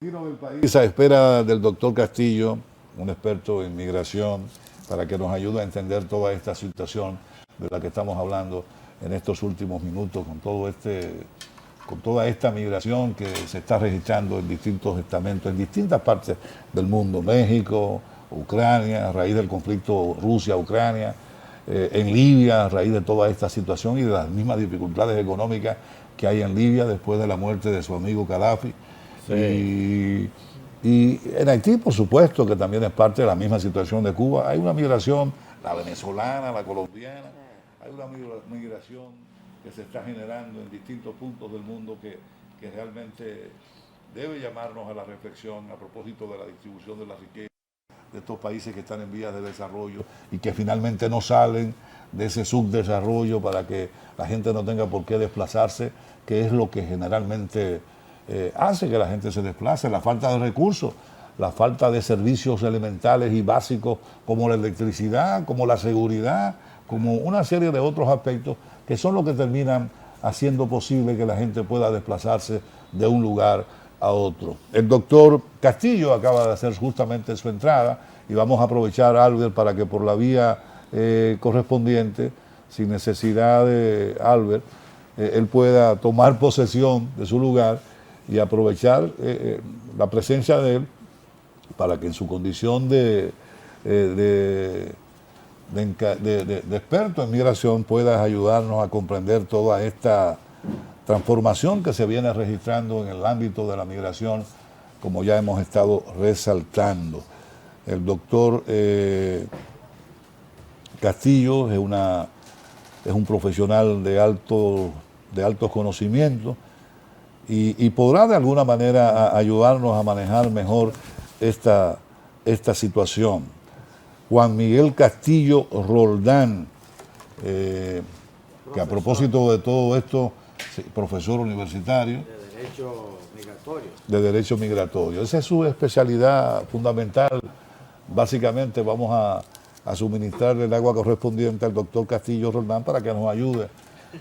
Del país a espera del doctor Castillo, un experto en migración, para que nos ayude a entender toda esta situación de la que estamos hablando en estos últimos minutos, con toda esta migración que se está registrando en distintos estamentos, en distintas partes del mundo, México, Ucrania, a raíz del conflicto Rusia-Ucrania, en Libia, a raíz de toda esta situación y de las mismas dificultades económicas que hay en Libia después de la muerte de su amigo Gaddafi. Sí. Y en Haití, por supuesto, que también es parte de la misma situación de Cuba. Hay una migración, la venezolana, la colombiana, hay una migración que se está generando en distintos puntos del mundo que realmente debe llamarnos a la reflexión a propósito de la distribución de la riqueza de estos países que están en vías de desarrollo y que finalmente no salen de ese subdesarrollo para que la gente no tenga por qué desplazarse, que es lo que generalmente hace que la gente se desplace, la falta de recursos, la falta de servicios elementales y básicos como la electricidad, como la seguridad, como una serie de otros aspectos que son los que terminan haciendo posible que la gente pueda desplazarse de un lugar a otro. El doctor Castillo acaba de hacer justamente su entrada y vamos a aprovechar, Albert, para que por la vía correspondiente, sin necesidad de Albert, él pueda tomar posesión de su lugar y aprovechar la presencia de él para que en su condición de experto en migración pueda ayudarnos a comprender toda esta transformación que se viene registrando en el ámbito de la migración, como ya hemos estado resaltando. El doctor Castillo es un profesional de altos conocimientos, y podrá de alguna manera ayudarnos a manejar mejor esta situación. Juan Miguel Castillo Roldán, que a propósito de todo esto, profesor universitario. De Derecho Migratorio. De Derecho Migratorio. Esa es su especialidad fundamental. Básicamente vamos a suministrarle el agua correspondiente al doctor Castillo Roldán para que nos ayude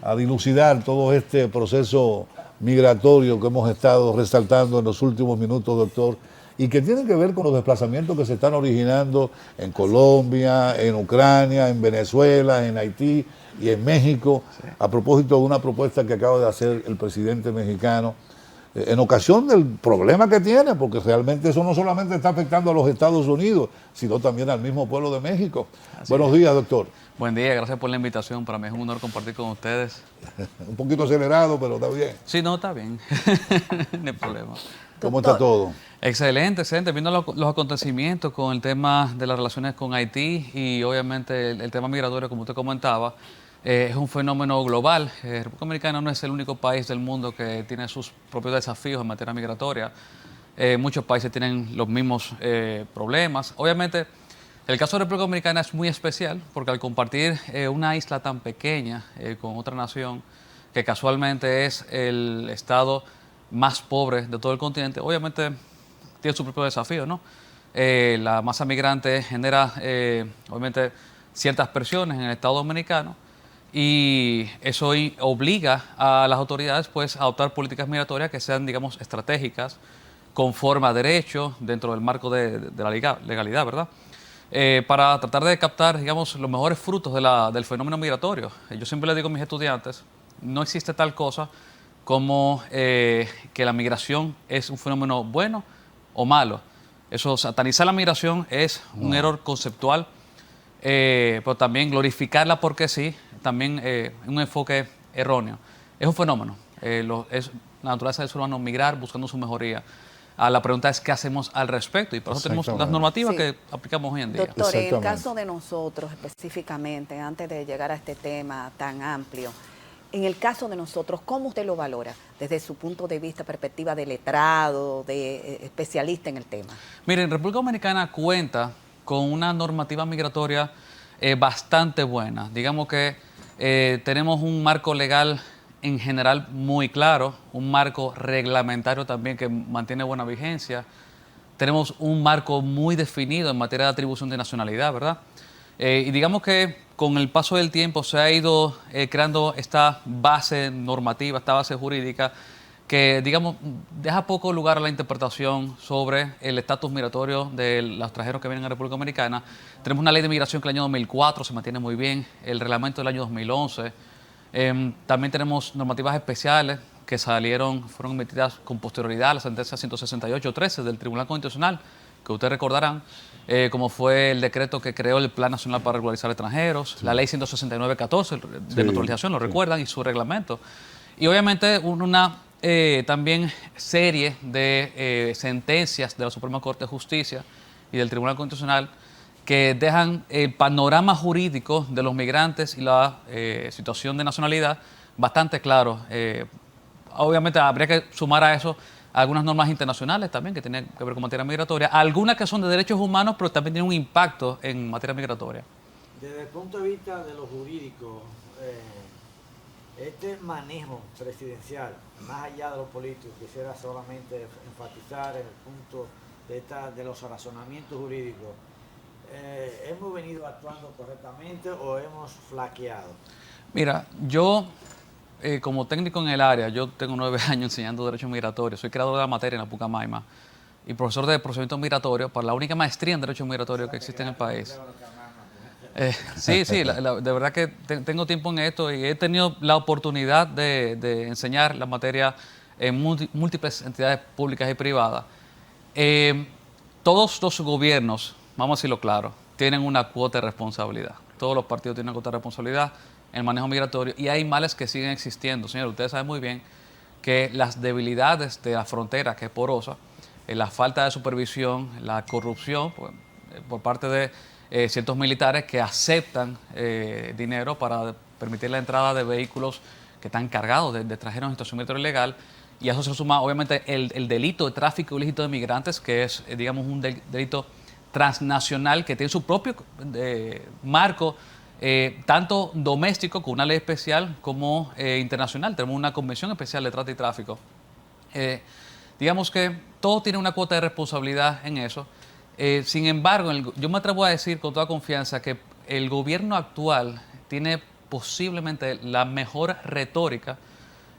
a dilucidar todo este proceso migratorio que hemos estado resaltando en los últimos minutos, doctor, y que tiene que ver con los desplazamientos que se están originando en Colombia, en Ucrania, en Venezuela, en Haití y en México, sí, a propósito de una propuesta que acaba de hacer el presidente mexicano, en ocasión del problema que tiene, porque realmente eso no solamente está afectando a los Estados Unidos, sino también al mismo pueblo de México. Buenos días, doctor. Buen día, gracias por la invitación. Para mí es un honor compartir con ustedes. Un poquito acelerado, pero está bien. Sí, no, está bien. No hay problema. ¿Cómo está todo? Excelente, excelente. Viendo los acontecimientos con el tema de las relaciones con Haití y obviamente el tema migratorio, como usted comentaba, es un fenómeno global. República Dominicana no es el único país del mundo que tiene sus propios desafíos en materia migratoria. Muchos países tienen los mismos problemas. Obviamente, el caso de República Dominicana es muy especial porque al compartir una isla tan pequeña con otra nación, que casualmente es el estado más pobre de todo el continente, obviamente tiene su propio desafío, ¿no? La masa migrante genera, obviamente, ciertas presiones en el Estado dominicano y eso obliga a las autoridades, pues, a adoptar políticas migratorias que sean, digamos, estratégicas, conforme a derecho, dentro del marco de la legalidad, ¿verdad? Para tratar de captar, digamos, los mejores frutos del fenómeno migratorio. Yo siempre le digo a mis estudiantes, no existe tal cosa como que la migración es un fenómeno bueno o malo. Eso, satanizar la migración es un error conceptual, pero también glorificarla porque sí, también un enfoque erróneo. Es un fenómeno, es la naturaleza del ser humano migrar buscando su mejoría. La pregunta es qué hacemos al respecto y por eso tenemos las normativas que aplicamos hoy en día. Doctor, en el caso de nosotros específicamente, antes de llegar a este tema tan amplio, en el caso de nosotros, ¿cómo usted lo valora desde su punto de vista, perspectiva de letrado, de especialista en el tema? Miren, República Dominicana cuenta con una normativa migratoria bastante buena. Digamos que tenemos un marco legal en general muy claro, un marco reglamentario también que mantiene buena vigencia. Tenemos un marco muy definido en materia de atribución de nacionalidad, ¿verdad? Y digamos que con el paso del tiempo se ha ido creando esta base normativa, esta base jurídica que, digamos, deja poco lugar a la interpretación sobre el estatus migratorio de los extranjeros que vienen a la República Dominicana. Tenemos una ley de migración que el año 2004 se mantiene muy bien, el reglamento del año 2011. También tenemos normativas especiales que fueron emitidas con posterioridad a la sentencia 168-13 del Tribunal Constitucional, que ustedes recordarán, como fue el decreto que creó el Plan Nacional para Regularizar Extranjeros, la ley 169-14 de naturalización, lo recuerdan, y su reglamento. Y obviamente una también serie de sentencias de la Suprema Corte de Justicia y del Tribunal Constitucional que dejan el panorama jurídico de los migrantes y la situación de nacionalidad bastante claro. Obviamente habría que sumar a eso algunas normas internacionales también que tienen que ver con materia migratoria, algunas que son de derechos humanos, pero también tienen un impacto en materia migratoria. Desde el punto de vista de lo jurídico, este manejo presidencial, más allá de lo político, quisiera solamente enfatizar en el punto de los razonamientos jurídicos. ¿Hemos venido actuando correctamente o hemos flaqueado? Mira, yo como técnico en el área, yo tengo 9 años enseñando Derecho Migratorio, soy creador de la materia en la Pucamaima y profesor de procedimiento migratorio para la única maestría en Derecho Migratorio que existe en el país. Sí, de verdad que tengo tiempo en esto y he tenido la oportunidad de enseñar la materia en múltiples entidades públicas y privadas. Todos los gobiernos, vamos a decirlo claro, tienen una cuota de responsabilidad. Todos los partidos tienen una cuota de responsabilidad en el manejo migratorio y hay males que siguen existiendo. Señor, ustedes saben muy bien que las debilidades de la frontera, que es porosa, la falta de supervisión, la corrupción por parte de ciertos militares que aceptan dinero para permitir la entrada de vehículos que están cargados de extranjeros en situación migratoria ilegal, y a eso se suma obviamente el delito de tráfico ilícito de migrantes, que es, digamos, un delito transnacional que tiene su propio marco, tanto doméstico, con una ley especial, como internacional. Tenemos una convención especial de trata y tráfico. Digamos que todo tiene una cuota de responsabilidad en eso. Sin embargo, yo me atrevo a decir con toda confianza que el gobierno actual tiene posiblemente la mejor retórica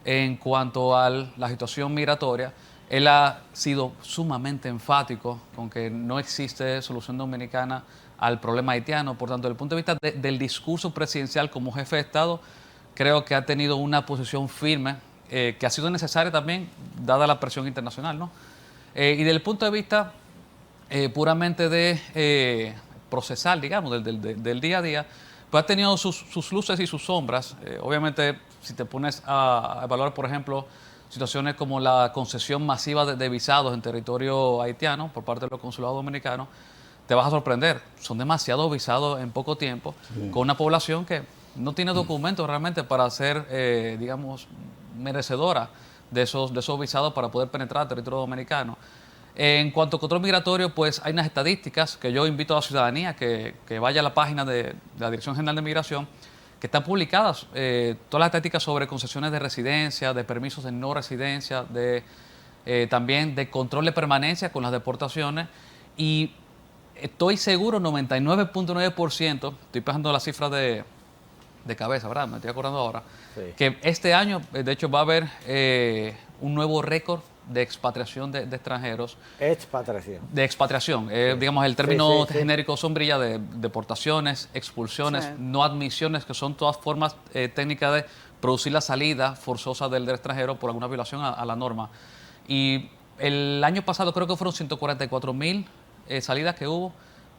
en cuanto a la situación migratoria. Él ha sido sumamente enfático con que no existe solución dominicana al problema haitiano. Por tanto, desde el punto de vista del discurso presidencial como jefe de Estado, creo que ha tenido una posición firme, que ha sido necesaria también, dada la presión internacional, ¿no? Y desde el punto de vista puramente de procesal, digamos, del día a día, pues ha tenido sus luces y sus sombras. Obviamente, si te pones a evaluar, por ejemplo, situaciones como la concesión masiva de visados en territorio haitiano por parte de los consulados dominicanos, te vas a sorprender. Son demasiados visados en poco tiempo, con una población que no tiene documentos realmente para ser, digamos, merecedora de esos visados para poder penetrar al territorio dominicano. En cuanto a control migratorio, pues hay unas estadísticas que yo invito a la ciudadanía que vaya a la página de la Dirección General de Migración, que están publicadas, todas las estadísticas sobre concesiones de residencia, de permisos de no residencia, también de control de permanencia con las deportaciones, y estoy seguro, 99.9%, estoy pasando las cifras de cabeza, ¿verdad? Me estoy acordando ahora, sí, que este año, de hecho, va a haber un nuevo récord de expatriación de extranjeros. Expatriación. De expatriación. Sí. Digamos, el término genérico sombrilla de deportaciones, expulsiones, no admisiones, que son todas formas técnicas de producir la salida forzosa del extranjero por alguna violación a la norma. Y el año pasado creo que fueron 144,000 salidas que hubo,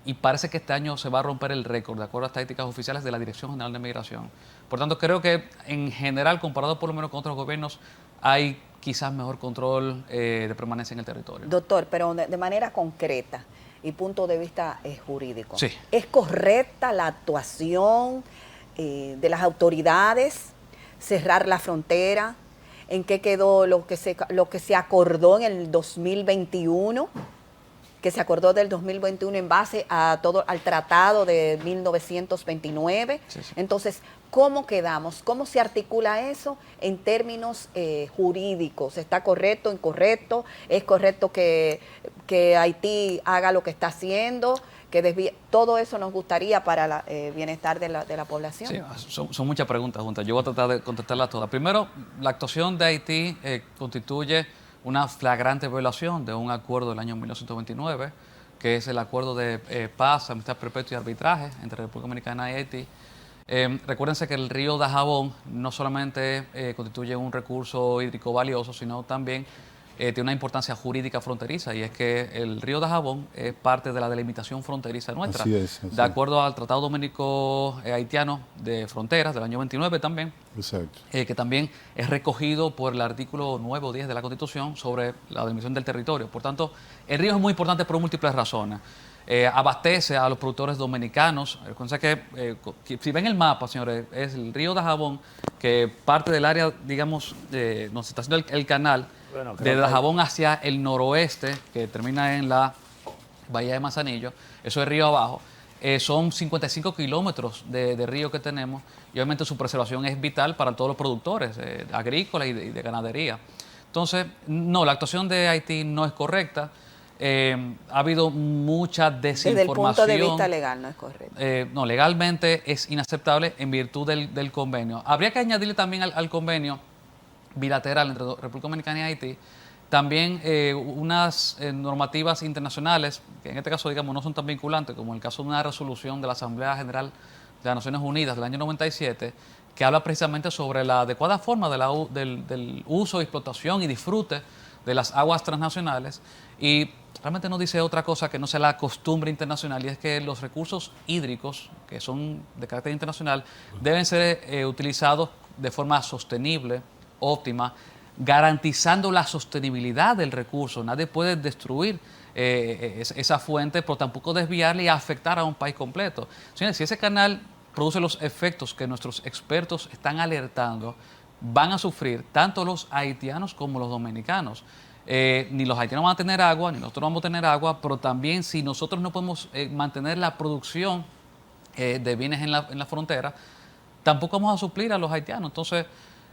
y parece que este año se va a romper el récord, de acuerdo a estadísticas oficiales de la Dirección General de Migración. Por tanto, creo que en general, comparado por lo menos con otros gobiernos, hay quizás mejor control de permanencia en el territorio. Doctor, pero de manera concreta y punto de vista jurídico, sí, ¿es correcta la actuación de las autoridades, cerrar la frontera? ¿En qué quedó lo que se acordó en el 2021? Que se acordó del 2021 en base a al tratado de 1929. Sí. Entonces, ¿cómo quedamos? ¿Cómo se articula eso en términos jurídicos? ¿Está correcto, incorrecto? ¿Es correcto que Haití haga lo que está haciendo? que desvíe. Todo eso nos gustaría para el bienestar de la población. Sí, son muchas preguntas juntas. Yo voy a tratar de contestarlas todas. Primero, la actuación de Haití constituye una flagrante violación de un acuerdo del año 1929, que es el acuerdo de paz, amistad perpetua y arbitraje entre República Dominicana y Haití. Recuérdense que el río Dajabón no solamente constituye un recurso hídrico valioso, sino también tiene una importancia jurídica fronteriza, y es que el río Dajabón es parte de la delimitación fronteriza nuestra. Así es. De acuerdo al Tratado Dominico Haitiano de Fronteras del año 29 también. Exacto. Que también es recogido por el artículo 9 o 10 de la Constitución sobre la delimitación del territorio. Por tanto, el río es muy importante por múltiples razones. Abastece a los productores dominicanos. Recuerden que si ven el mapa, señores, es el río Dajabón, que parte del área, digamos, donde se está haciendo el canal, de Dajabón hacia el noroeste, que termina en la bahía de Manzanillo, eso es río abajo. Son 55 kilómetros de río que tenemos, y obviamente su preservación es vital para todos los productores agrícolas y de ganadería. Entonces, no, la actuación de Haití no es correcta. Ha habido mucha desinformación. Desde el punto de vista legal no es correcto. No, legalmente es inaceptable en virtud del convenio. Habría que añadirle también al convenio bilateral entre República Dominicana y Haití también unas normativas internacionales, que en este caso, digamos, no son tan vinculantes, como el caso de una resolución de la Asamblea General de las Naciones Unidas del año 97, que habla precisamente sobre la adecuada forma del uso, explotación y disfrute de las aguas transnacionales, y realmente no dice otra cosa que no sea la costumbre internacional, y es que los recursos hídricos, que son de carácter internacional, deben ser utilizados de forma sostenible, óptima, garantizando la sostenibilidad del recurso. Nadie puede destruir esa fuente, pero tampoco desviarle y afectar a un país completo. Señores, si ese canal produce los efectos que nuestros expertos están alertando, van a sufrir tanto los haitianos como los dominicanos. Ni los haitianos van a tener agua, ni nosotros vamos a tener agua, pero también si nosotros no podemos mantener la producción de bienes en la frontera, tampoco vamos a suplir a los haitianos. Entonces,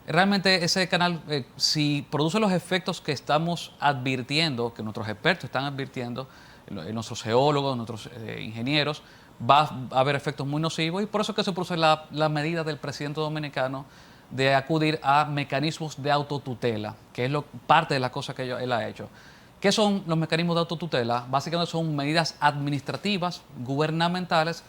realmente ese canal, si produce los efectos que estamos advirtiendo, que nuestros expertos están advirtiendo, nuestros geólogos, nuestros ingenieros, va a haber efectos muy nocivos, y por eso es que se produce la medida del presidente dominicano de acudir a mecanismos de autotutela, que es parte de la cosa que él ha hecho. ¿Qué son los mecanismos de autotutela? Básicamente son medidas administrativas, gubernamentales,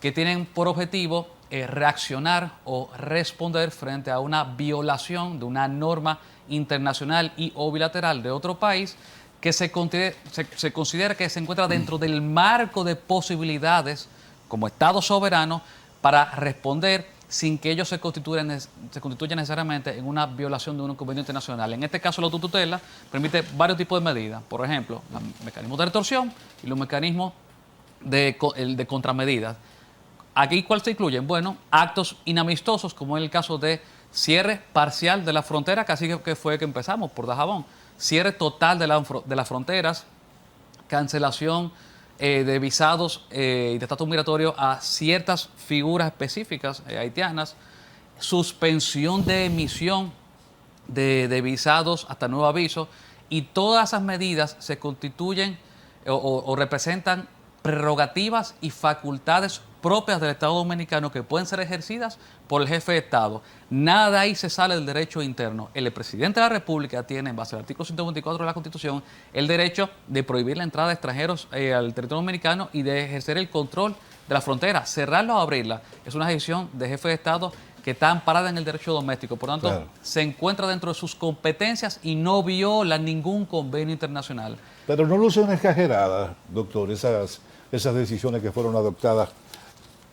que tienen por objetivo reaccionar o responder frente a una violación de una norma internacional y o bilateral de otro país que se considera que se encuentra dentro del marco de posibilidades como Estado soberano para responder sin que ellos se constituyan necesariamente en una violación de un convenio internacional. En este caso, la autotutela permite varios tipos de medidas. Por ejemplo, los mecanismos de retorsión y los mecanismos de contramedidas. Aquí, ¿cuál se incluyen? Bueno, actos inamistosos, como en el caso de cierre parcial de la frontera, casi que fue que empezamos por Dajabón, cierre total de las fronteras, cancelación de visados y de estatus migratorio a ciertas figuras específicas haitianas, suspensión de emisión de visados hasta nuevo aviso, y todas esas medidas se constituyen o representan prerrogativas y facultades propias del Estado Dominicano que pueden ser ejercidas por el jefe de Estado. Nada de ahí se sale del derecho interno. El presidente de la República tiene, en base al artículo 124 de la Constitución, el derecho de prohibir la entrada de extranjeros al territorio dominicano y de ejercer el control de la frontera. Cerrarla o abrirla es una decisión de jefe de Estado que está amparada en el derecho doméstico. Por tanto, claro, se encuentra dentro de sus competencias y no viola ningún convenio internacional. Pero no lucen exageradas, doctor, esas decisiones que fueron adoptadas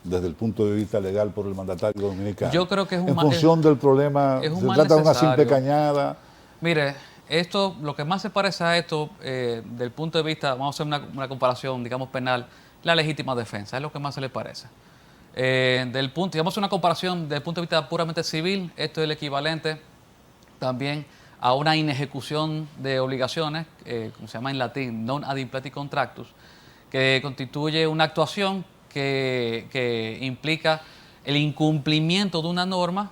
desde el punto de vista legal por el mandatario dominicano. Yo creo que es un en función del problema, se trata de una simple cañada. Mire, esto, lo que más se parece a esto, del punto de vista, vamos a hacer una comparación, digamos, penal, la legítima defensa, es lo que más se le parece. Digamos, una comparación desde el punto de vista puramente civil, esto es el equivalente también a una inejecución de obligaciones, como se llama en latín, non ad impleti contractus, que constituye una actuación que implica el incumplimiento de una norma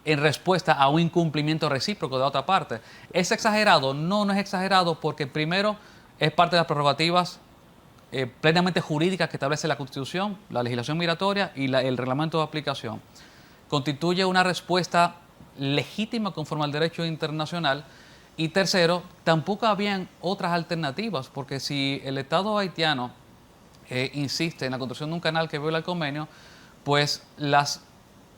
en respuesta a un incumplimiento recíproco de otra parte. ¿Es exagerado? No, no es exagerado, porque primero es parte de las prerrogativas plenamente jurídicas que establece la Constitución, la legislación migratoria y el reglamento de aplicación. Constituye una respuesta legítima conforme al derecho internacional. Y tercero, tampoco habían otras alternativas, porque si el Estado haitiano insiste en la construcción de un canal que viola el convenio, pues las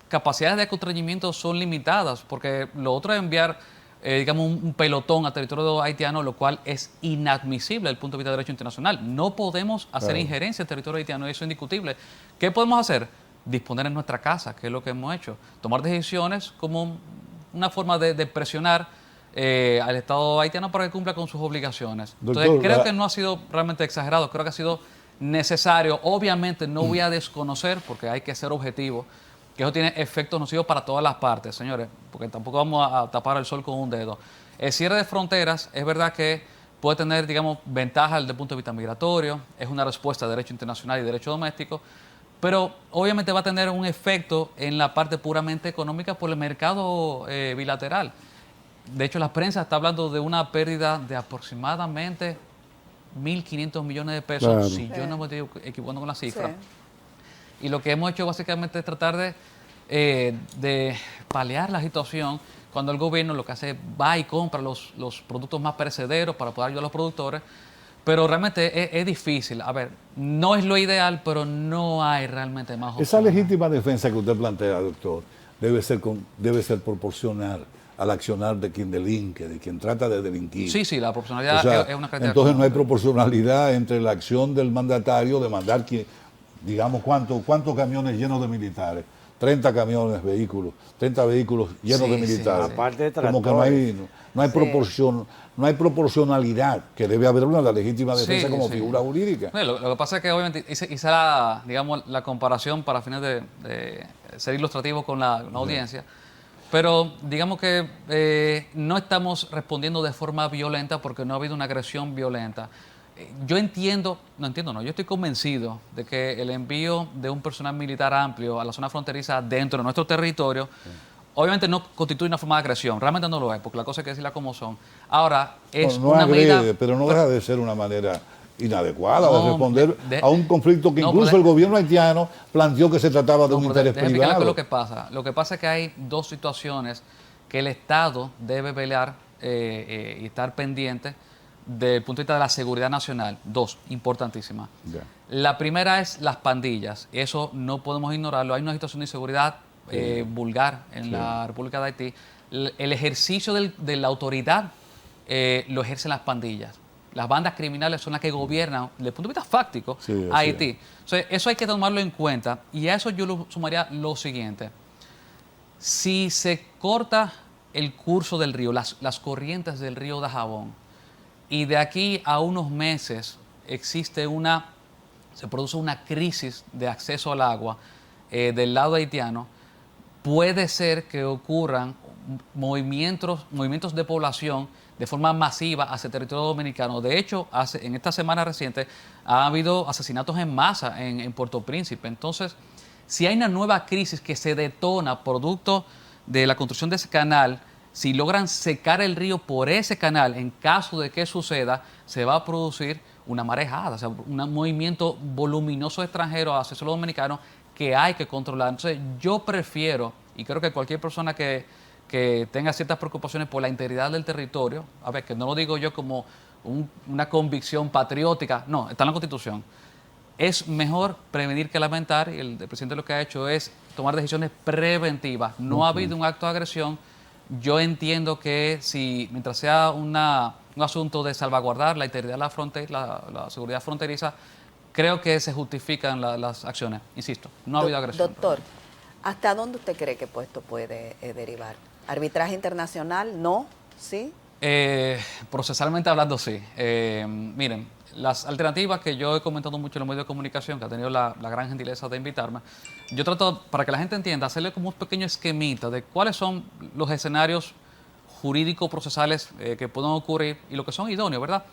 capacidades de constreñimiento son limitadas, porque lo otro es enviar, digamos, un pelotón a territorio haitiano, lo cual es inadmisible desde el punto de vista del derecho internacional. No podemos hacer injerencia en territorio haitiano, eso es indiscutible. ¿Qué podemos hacer? Disponer en nuestra casa, que es lo que hemos hecho. Tomar decisiones como una forma de presionar al Estado haitiano para que cumpla con sus obligaciones. Entonces, Doctor, creo que no ha sido realmente exagerado, creo que ha sido necesario. Obviamente no voy a desconocer, porque hay que ser objetivo, que eso tiene efectos nocivos para todas las partes, señores, porque tampoco vamos a tapar el sol con un dedo. El cierre de fronteras es verdad que puede tener, digamos, ventajas desde el punto de vista migratorio, es una respuesta a derecho internacional y derecho doméstico, pero obviamente va a tener un efecto en la parte puramente económica por el mercado bilateral. De hecho, la prensa está hablando de una pérdida de aproximadamente 1.500 millones de pesos, Claro. si yo no me estoy equivocando con la cifra. Sí. Y lo que hemos hecho básicamente es tratar de paliar la situación cuando el gobierno lo que hace es va y compra los productos más perecederos para poder ayudar a los productores. Pero realmente es difícil. A ver, no es lo ideal, pero no hay realmente más opciones. Esa legítima defensa que usted plantea, doctor, debe ser proporcional al accionar de quien delinque, de quien trata de delinquir. Sí, la proporcionalidad O sea, es una característica. entonces no hay proporcionalidad entre la acción del mandatario de mandar, digamos, ¿cuántos camiones llenos de militares? 30 camiones, vehículos, 30 vehículos llenos Sí, de militares. sí. Aparte de Como que no hay no hay proporcionalidad, que debe haber una la legítima defensa Sí, como sí. figura jurídica. Lo que pasa es que obviamente hice la, digamos, la comparación para fines de ser ilustrativo con la audiencia, pero digamos que no estamos respondiendo de forma violenta porque no ha habido una agresión violenta. Yo yo estoy convencido de que el envío de un personal militar amplio a la zona fronteriza dentro de nuestro territorio, obviamente no constituye una forma de agresión, realmente no lo es, porque la cosa hay que decirla como son. Ahora, es No una agrede, medida... pero no deja de ser una manera inadecuada de No, responder a un conflicto que incluso el gobierno haitiano planteó que se trataba de un interés Déjeme explicarle qué es privado. lo que pasa. Lo que pasa es que hay dos situaciones que el Estado debe velar y estar pendiente desde el punto de vista de la seguridad nacional. Dos, importantísimas. Ya. La primera es las pandillas. Eso no podemos ignorarlo. Hay una situación de inseguridad vulgar en la República de Haití. El ejercicio de la autoridad lo ejercen las pandillas. Las bandas criminales son las que gobiernan, desde el punto de vista fáctico, Haití. Entonces, eso hay que tomarlo en cuenta. Y a eso yo le sumaría lo siguiente. Si se corta el curso del río, las corrientes del río Dajabón, y de aquí a unos meses se produce una crisis de acceso al agua del lado haitiano, puede ser que ocurran movimientos de población de forma masiva hacia el territorio dominicano. De hecho, en esta semana reciente ha habido asesinatos en masa en Puerto Príncipe. Entonces, si hay una nueva crisis que se detona producto de la construcción de ese canal, si logran secar el río por ese canal, en caso de que suceda, se va a producir una marejada, o sea, un movimiento voluminoso extranjero hacia el suelo dominicano que hay que controlar. Entonces, yo prefiero, y creo que cualquier persona que tenga ciertas preocupaciones por la integridad del territorio, a ver, que no lo digo yo como una convicción patriótica, no, está en la Constitución. Es mejor prevenir que lamentar, y el presidente lo que ha hecho es tomar decisiones preventivas. No ha habido un acto de agresión. Yo entiendo que mientras sea un asunto de salvaguardar la integridad de la frontera, la seguridad fronteriza, creo que se justifican las acciones. Insisto, no ha habido agresión. Doctor, ¿hasta dónde usted cree que esto puede derivar? ¿Arbitraje internacional? ¿No? ¿Sí? Procesalmente hablando, sí. Miren, las alternativas que yo he comentado mucho en los medios de comunicación, que ha tenido la gran gentileza de invitarme, yo trato, para que la gente entienda, hacerle como un pequeño esquemita de cuáles son los escenarios jurídicos procesales que pueden ocurrir y lo que son idóneos, ¿verdad?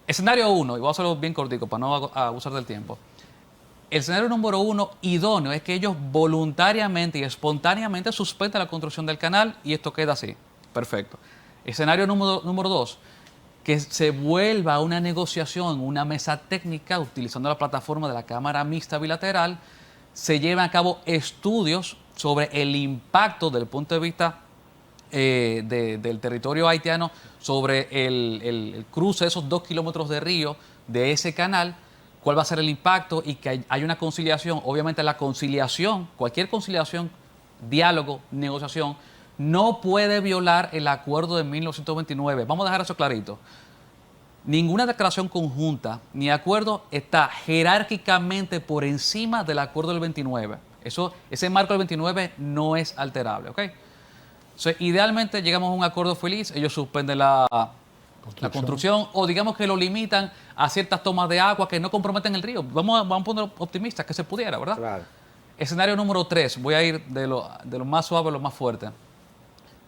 Escenario 1, y voy a hacerlo bien cortico para no abusar del tiempo. El escenario número 1, idóneo, es que ellos voluntariamente y espontáneamente suspendan la construcción del canal y esto queda así. Perfecto. Escenario número 2, que se vuelva a una negociación, una mesa técnica, utilizando la plataforma de la Cámara Mixta Bilateral, se lleven a cabo estudios sobre el impacto desde el punto de vista del territorio haitiano sobre el cruce de esos 2 kilómetros de río de ese canal, cuál va a ser el impacto y que hay una conciliación. Obviamente la conciliación, cualquier conciliación, diálogo, negociación, no puede violar el acuerdo de 1929. Vamos a dejar eso clarito. Ninguna declaración conjunta ni acuerdo está jerárquicamente por encima del acuerdo del 29. Ese marco del 29 no es alterable, ¿ok? Idealmente llegamos a un acuerdo feliz, ellos suspenden la construcción o digamos que lo limitan a ciertas tomas de agua que no comprometen el río. Vamos a poner optimistas, que se pudiera, ¿verdad? Claro. Escenario número 3, voy a ir de lo más suave a lo más fuerte.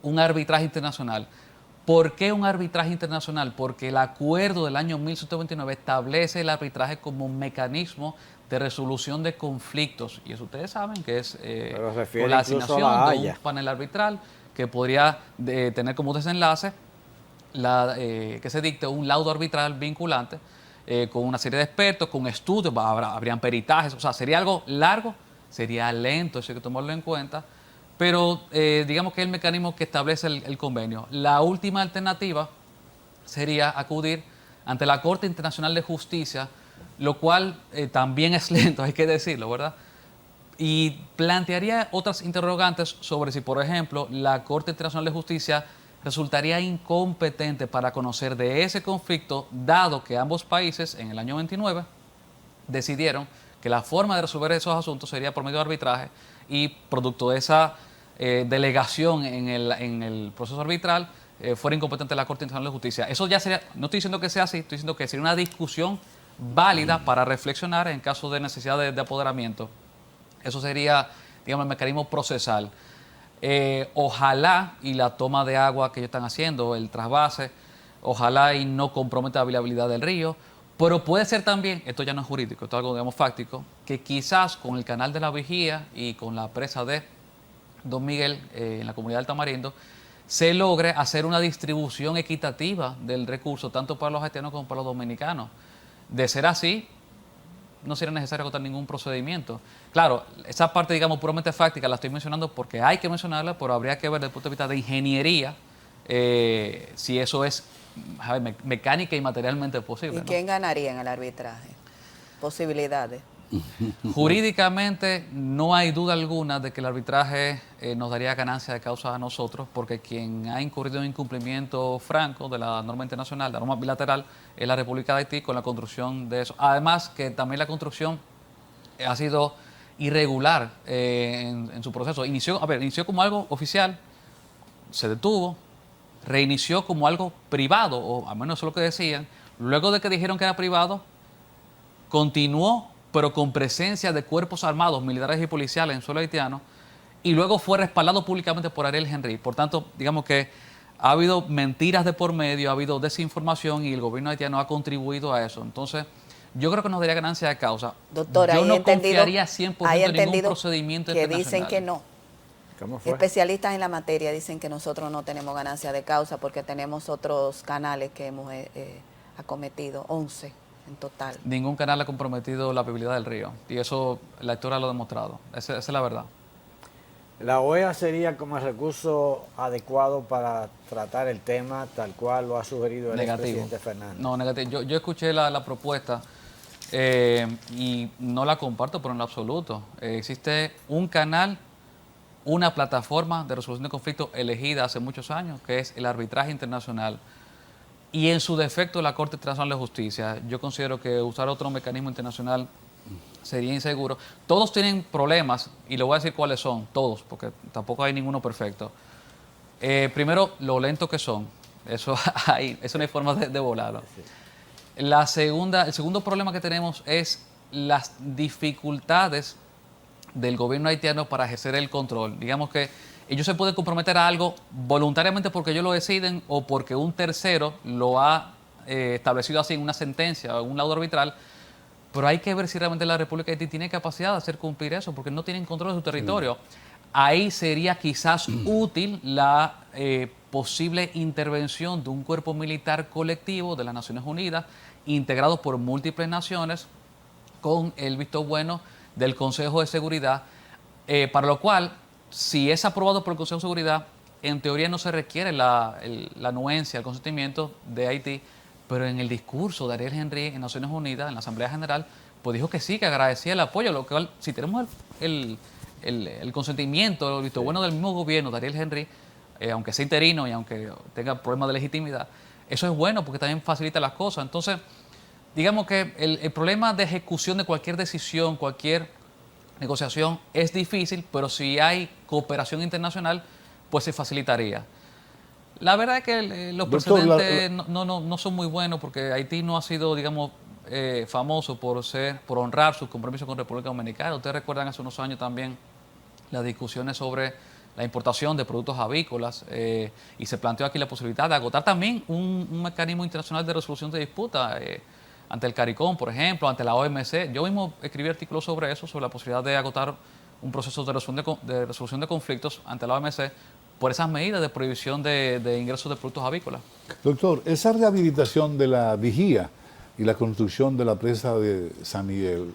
Un arbitraje internacional. ¿Por qué un arbitraje internacional? Porque el acuerdo del año 1729 establece el arbitraje como un mecanismo de resolución de conflictos. Y eso ustedes saben que es con la asignación de un panel arbitral que podría tener como desenlace que se dicte un laudo arbitral vinculante con una serie de expertos, con estudios, habrían peritajes, o sea, sería algo largo, sería lento, eso hay que tomarlo en cuenta, pero digamos que es el mecanismo que establece el convenio. La última alternativa sería acudir ante la Corte Internacional de Justicia, lo cual también es lento, hay que decirlo, ¿verdad? Y plantearía otras interrogantes sobre si, por ejemplo, la Corte Internacional de Justicia resultaría incompetente para conocer de ese conflicto, dado que ambos países en el año 29 decidieron que la forma de resolver esos asuntos sería por medio de arbitraje y producto de esa delegación en el proceso arbitral fuera incompetente la Corte Internacional de Justicia. Eso ya sería, no estoy diciendo que sea así, estoy diciendo que sería una discusión válida para reflexionar en caso de necesidad de apoderamiento. Eso sería, digamos, el mecanismo procesal. Ojalá y la toma de agua que ellos están haciendo, el trasvase, ojalá y no comprometa la viabilidad del río, pero puede ser también, esto ya no es jurídico, esto es algo, digamos, fáctico, que quizás con el canal de la Vigía y con la presa de Don Miguel en la comunidad del Tamarindo, se logre hacer una distribución equitativa del recurso, tanto para los haitianos como para los dominicanos. De ser así, no sería necesario agotar ningún procedimiento. Claro, esa parte, digamos, puramente fáctica la estoy mencionando porque hay que mencionarla, pero habría que ver desde el punto de vista de ingeniería si eso es mecánica y materialmente posible. ¿Y quién ganaría en el arbitraje? Posibilidades. Jurídicamente no hay duda alguna de que el arbitraje nos daría ganancia de causa a nosotros, porque quien ha incurrido en incumplimiento franco de la norma internacional, la norma bilateral, es la República de Haití con la construcción de eso. Además que también la construcción ha sido irregular en su proceso. Inició como algo oficial, se detuvo, reinició como algo privado, o al menos eso es lo que decían. Luego de que dijeron que era privado, continuó, pero con presencia de cuerpos armados, militares y policiales en suelo haitiano, y luego fue respaldado públicamente por Ariel Henry. Por tanto, digamos que ha habido mentiras de por medio, ha habido desinformación y el gobierno haitiano ha contribuido a eso. Entonces, yo creo que nos daría ganancia de causa. Doctora, yo no confiaría 100% en ningún procedimiento que internacional. dicen que no. ¿Cómo fue? Especialistas en la materia dicen que nosotros no tenemos ganancia de causa porque tenemos otros canales que hemos acometido, 11 en total. Ningún canal ha comprometido la viabilidad del río y eso la historia lo ha demostrado. Esa es la verdad. La OEA sería como el recurso adecuado para tratar el tema tal cual lo ha sugerido el expresidente Fernández. No, negativo. Yo escuché la propuesta y no la comparto por en lo absoluto. Existe un canal, una plataforma de resolución de conflictos elegida hace muchos años, que es el arbitraje internacional. Y en su defecto la Corte Internacional de Justicia. Yo considero que usar otro mecanismo internacional sería inseguro. Todos tienen problemas, y le voy a decir cuáles son, todos, porque tampoco hay ninguno perfecto. Primero, lo lento que son. Eso no hay forma de volarlo. El segundo problema que tenemos es las dificultades del gobierno haitiano para ejercer el control. Digamos que ellos se pueden comprometer a algo voluntariamente porque ellos lo deciden o porque un tercero lo ha establecido así en una sentencia o en un laudo arbitral, pero hay que ver si realmente la República de Haití tiene capacidad de hacer cumplir eso, porque no tienen control de su territorio. Ahí sería quizás útil la posible intervención de un cuerpo militar colectivo de las Naciones Unidas, integrado por múltiples naciones, con el visto bueno del Consejo de Seguridad, para lo cual, si es aprobado por el Consejo de Seguridad, en teoría no se requiere la anuencia, el consentimiento de Haití, pero en el discurso de Ariel Henry en Naciones Unidas, en la Asamblea General, pues dijo que sí, que agradecía el apoyo, lo cual, si tenemos el consentimiento, el visto bueno del mismo gobierno de Ariel Henry, aunque sea interino y aunque tenga problemas de legitimidad, eso es bueno porque también facilita las cosas. Entonces, digamos que el problema de ejecución de cualquier decisión, cualquier negociación es difícil, pero si hay cooperación internacional, pues se facilitaría. La verdad es que los precedentes no son muy buenos porque Haití no ha sido, digamos, famoso por honrar sus compromisos con República Dominicana. Ustedes recuerdan hace unos años también las discusiones sobre la importación de productos avícolas y se planteó aquí la posibilidad de agotar también un mecanismo internacional de resolución de disputas ante el CARICOM, por ejemplo, ante la OMC. Yo mismo escribí artículos sobre eso, sobre la posibilidad de agotar un proceso de resolución de conflictos ante la OMC por esas medidas de prohibición de ingresos de productos avícolas. Doctor, esa rehabilitación de la vigía y la construcción de la presa de San Miguel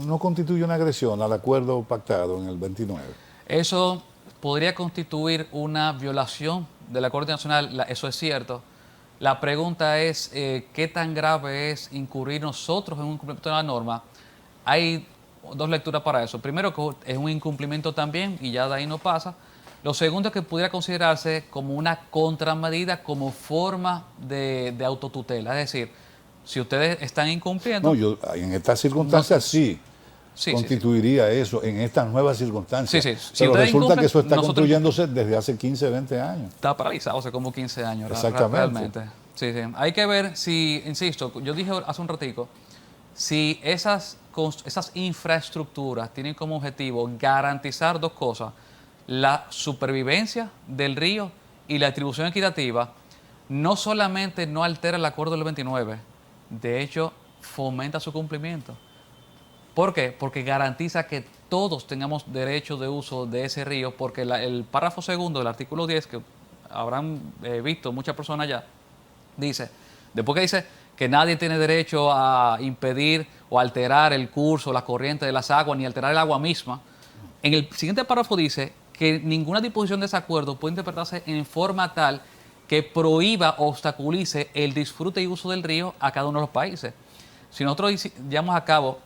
no constituye una agresión al acuerdo pactado en el 29. Eso podría constituir una violación del acuerdo internacional, eso es cierto. La pregunta es qué tan grave es incurrir nosotros en un incumplimiento de la norma. Hay dos lecturas para eso. Primero, que es un incumplimiento también y ya de ahí no pasa. Lo segundo es que pudiera considerarse como una contramedida, como forma de autotutela. Es decir, si ustedes están incumpliendo... No, en estas circunstancias sí constituiría eso, en estas nuevas circunstancias. Sí. Pero resulta que eso está construyéndose desde hace 15, 20 años. Está paralizado hace como 15 años. Exactamente. Realmente. Sí. Hay que ver si, insisto, yo dije hace un ratico, si esas infraestructuras tienen como objetivo garantizar dos cosas: la supervivencia del río y la distribución equitativa, no solamente no altera el acuerdo del 29, de hecho fomenta su cumplimiento. ¿Por qué? Porque garantiza que todos tengamos derecho de uso de ese río, porque el párrafo segundo del artículo 10, que habrán visto muchas personas ya, dice, después que dice que nadie tiene derecho a impedir o alterar el curso, la corriente de las aguas, ni alterar el agua misma, en el siguiente párrafo dice que ninguna disposición de ese acuerdo puede interpretarse en forma tal que prohíba o obstaculice el disfrute y uso del río a cada uno de los países. Si nosotros llevamos a cabo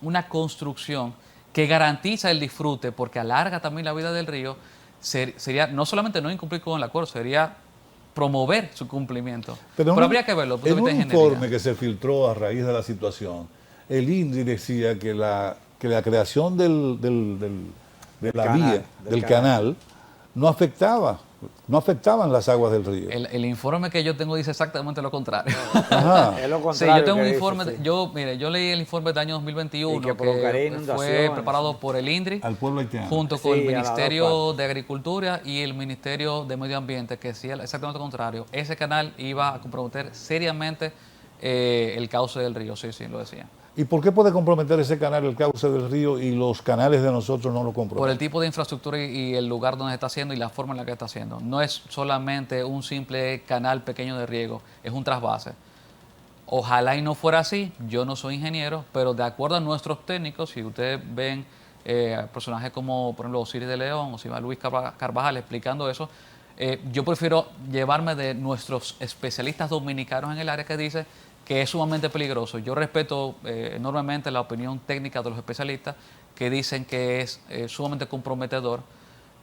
una construcción que garantiza el disfrute, porque alarga también la vida del río, sería no solamente no incumplir con el acuerdo, sería promover su cumplimiento. Pero habría que verlo. En un informe que se filtró a raíz de la situación, el INDRI decía que la creación del canal no afectaban las aguas del río. El informe que yo tengo dice exactamente lo contrario. Ajá. Es lo contrario. Sí, yo tengo un dice, informe, sí. yo leí el informe del año 2021 que provocaría que inundaciones. fue preparado por el INDRI Al pueblo haitiano. junto con el Sí, a las Ministerio dos de Agricultura y el Ministerio de Medio Ambiente, que decía exactamente lo contrario. Ese canal iba a comprometer seriamente el cauce del río, sí, lo decía. ¿Y por qué puede comprometer ese canal, el cauce del río, y los canales de nosotros no lo comprometen? Por el tipo de infraestructura y el lugar donde se está haciendo y la forma en la que está haciendo. No es solamente un simple canal pequeño de riego, es un trasvase. Ojalá y no fuera así, yo no soy ingeniero, pero de acuerdo a nuestros técnicos, si ustedes ven personajes como, por ejemplo, Osiris de León o si va Luis Carvajal explicando eso, yo prefiero llevarme de nuestros especialistas dominicanos en el área que dice que es sumamente peligroso. Yo respeto enormemente la opinión técnica de los especialistas que dicen que es sumamente comprometedor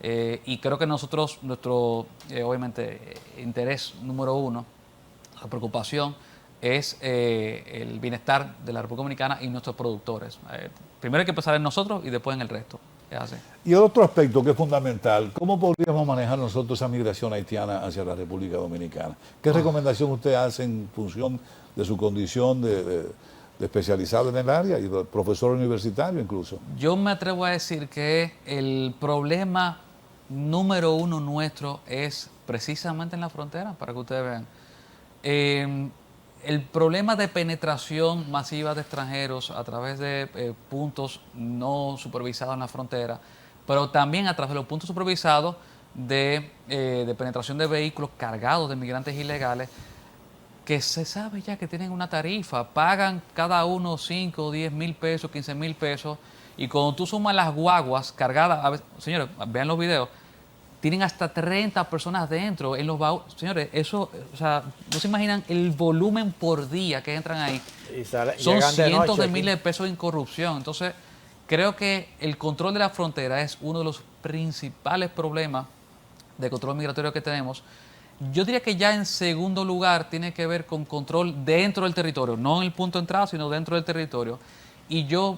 y creo que nosotros, nuestro obviamente interés número uno, la preocupación es el bienestar de la República Dominicana y nuestros productores. Primero hay que pensar en nosotros y después en el resto. Es así. Y otro aspecto que es fundamental, ¿cómo podríamos manejar nosotros esa migración haitiana hacia la República Dominicana? ¿Qué recomendación usted hace en función de su condición de especializado en el área y de profesor universitario incluso? Yo me atrevo a decir que el problema número uno nuestro es precisamente en la frontera, para que ustedes vean. El problema de penetración masiva de extranjeros a través de puntos no supervisados en la frontera, pero también a través de los puntos supervisados de penetración de vehículos cargados de migrantes ilegales, que se sabe ya que tienen una tarifa, pagan cada uno 5, 10 mil pesos, 15 mil pesos, y cuando tú sumas las guaguas cargadas, señores, vean los videos, tienen hasta 30 personas dentro en los baúles. Señores, eso, o sea, no se imaginan el volumen por día que entran ahí. Son cientos de miles de pesos en corrupción. Entonces, creo que el control de la frontera es uno de los principales problemas de control migratorio que tenemos. Yo diría que ya en segundo lugar tiene que ver con control dentro del territorio, no en el punto de entrada, sino dentro del territorio. Y yo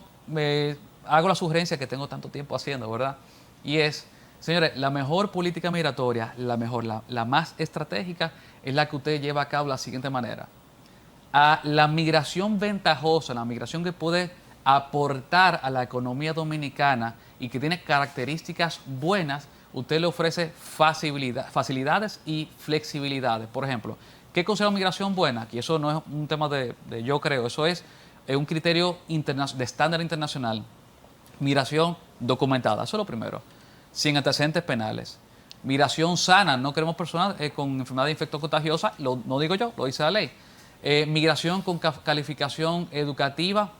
hago la sugerencia que tengo tanto tiempo haciendo, ¿verdad? Y es, señores, la mejor política migratoria, la más estratégica, es la que usted lleva a cabo de la siguiente manera. A la migración ventajosa, la migración que puede aportar a la economía dominicana y que tiene características buenas, usted le ofrece facilidades y flexibilidades. Por ejemplo, ¿qué considera migración buena? Que eso no es un tema de yo creo, eso es un criterio de estándar internacional. Migración documentada, eso es lo primero. Sin antecedentes penales. Migración sana, no queremos personas con enfermedad infectocontagiosa, no digo yo, lo dice la ley. Migración con calificación educativa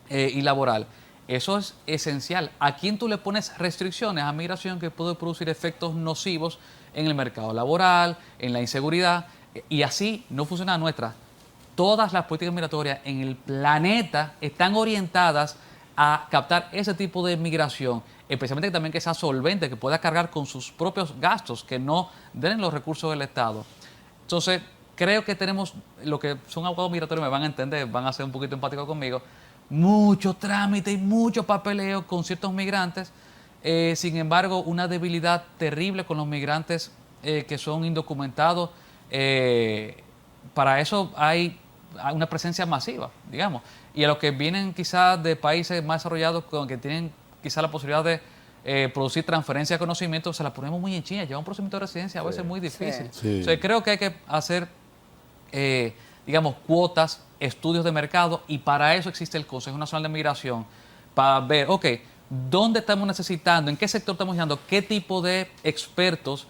y laboral. Eso es esencial. ¿A quién tú le pones restricciones a migración que puede producir efectos nocivos en el mercado laboral, en la inseguridad? Y así no funciona la nuestra. Todas las políticas migratorias en el planeta están orientadas a captar ese tipo de migración, especialmente también que sea solvente, que pueda cargar con sus propios gastos, que no den los recursos del Estado. Entonces, creo que tenemos, lo que son abogados migratorios me van a entender, van a ser un poquito empáticos conmigo, mucho trámite y mucho papeleo con ciertos migrantes, sin embargo, una debilidad terrible con los migrantes que son indocumentados. Para eso hay una presencia masiva, digamos. Y a los que vienen quizás de países más desarrollados, con que tienen quizás la posibilidad de producir transferencia de conocimiento, se la ponemos muy en China. Lleva un procedimiento de residencia a veces muy difícil. Sí. O sea, creo que hay que hacer, digamos, cuotas, estudios de mercado, y para eso existe el Consejo Nacional de Migración, para ver, ok, ¿dónde estamos necesitando? ¿En qué sector estamos llegando? ¿Qué tipo de expertos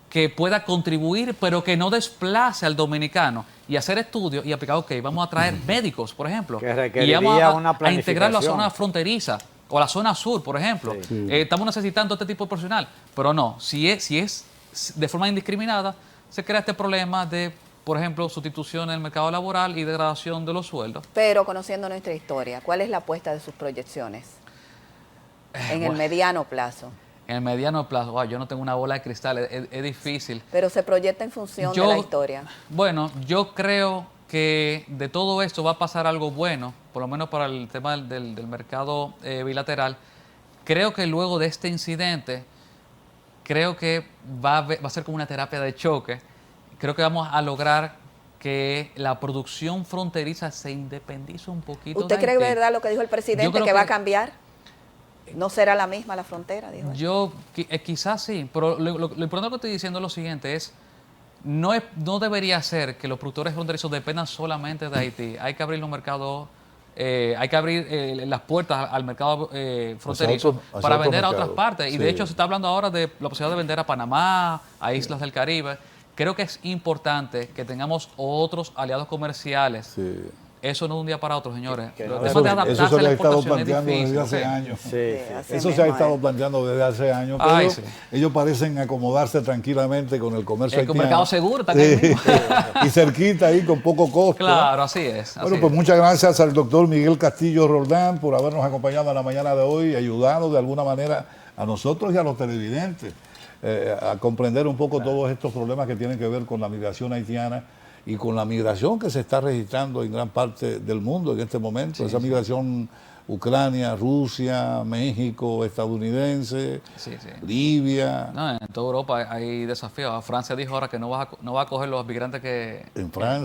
que pueda contribuir, pero que no desplace al dominicano? Y hacer estudios y aplicar, ok, vamos a traer médicos, por ejemplo, y vamos a integrarlo a la zona fronteriza o a la zona sur, por ejemplo. Sí. Estamos necesitando este tipo de profesional, pero no, si es de forma indiscriminada, se crea este problema de, por ejemplo, sustitución en el mercado laboral y degradación de los sueldos. Pero conociendo nuestra historia, ¿cuál es la apuesta de sus proyecciones en el mediano plazo? En el mediano plazo, yo no tengo una bola de cristal, es difícil. Pero se proyecta en función de la historia. Bueno, yo creo que de todo esto va a pasar algo bueno, por lo menos para el tema del mercado bilateral. Creo que luego de este incidente, creo que va a ser como una terapia de choque. Creo que vamos a lograr que la producción fronteriza se independice un poquito. ¿Usted cree verdad lo que dijo el presidente, que va a cambiar? ¿No será la misma la frontera? Dijo yo quizás sí, pero lo importante que estoy diciendo es lo siguiente, no debería ser que los productores fronterizos dependan solamente de Haití. Hay que abrir los mercados, hay que abrir las puertas al mercado fronterizo para vender a otras partes. Y de hecho se está hablando ahora de la posibilidad de vender a Panamá, a islas del Caribe. Creo que es importante que tengamos otros aliados comerciales. Sí. Eso no es de un día para otro, señores. Eso se ha estado planteando desde hace años. Eso se ha estado planteando desde hace años. Pero ellos parecen acomodarse tranquilamente con el comercio haitiano. El mercado seguro también. Y cerquita ahí con poco costo. Claro, así es. Bueno, pues muchas gracias al doctor Miguel Castillo Roldán por habernos acompañado en la mañana de hoy y ayudado de alguna manera a nosotros y a los televidentes a comprender un poco todos estos problemas que tienen que ver con la migración haitiana y con la migración que se está registrando en gran parte del mundo en este momento, esa migración Ucrania, Rusia, México, estadounidense, Libia. No, en toda Europa hay desafíos. Francia dijo ahora que no va a coger los migrantes que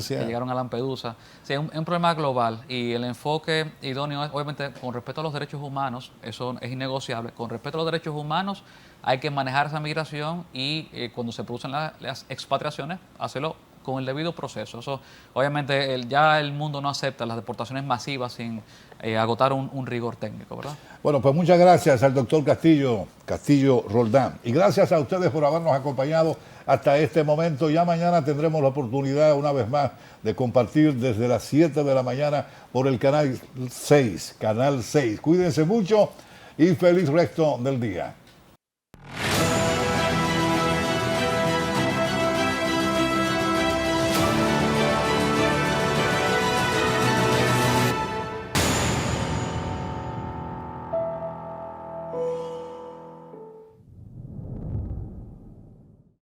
llegaron a Lampedusa. Sí, es un problema global y el enfoque idóneo es, obviamente, con respecto a los derechos humanos, eso es innegociable. Con respecto a los derechos humanos, hay que manejar esa migración y cuando se producen las expatriaciones, hacerlo con el debido proceso. Eso, obviamente, ya el mundo no acepta las deportaciones masivas sin agotar un rigor técnico, ¿verdad? Bueno, pues muchas gracias al doctor Castillo Roldán. Y gracias a ustedes por habernos acompañado hasta este momento. Ya mañana tendremos la oportunidad una vez más de compartir desde las 7 de la mañana por el canal 6. Cuídense mucho y feliz resto del día.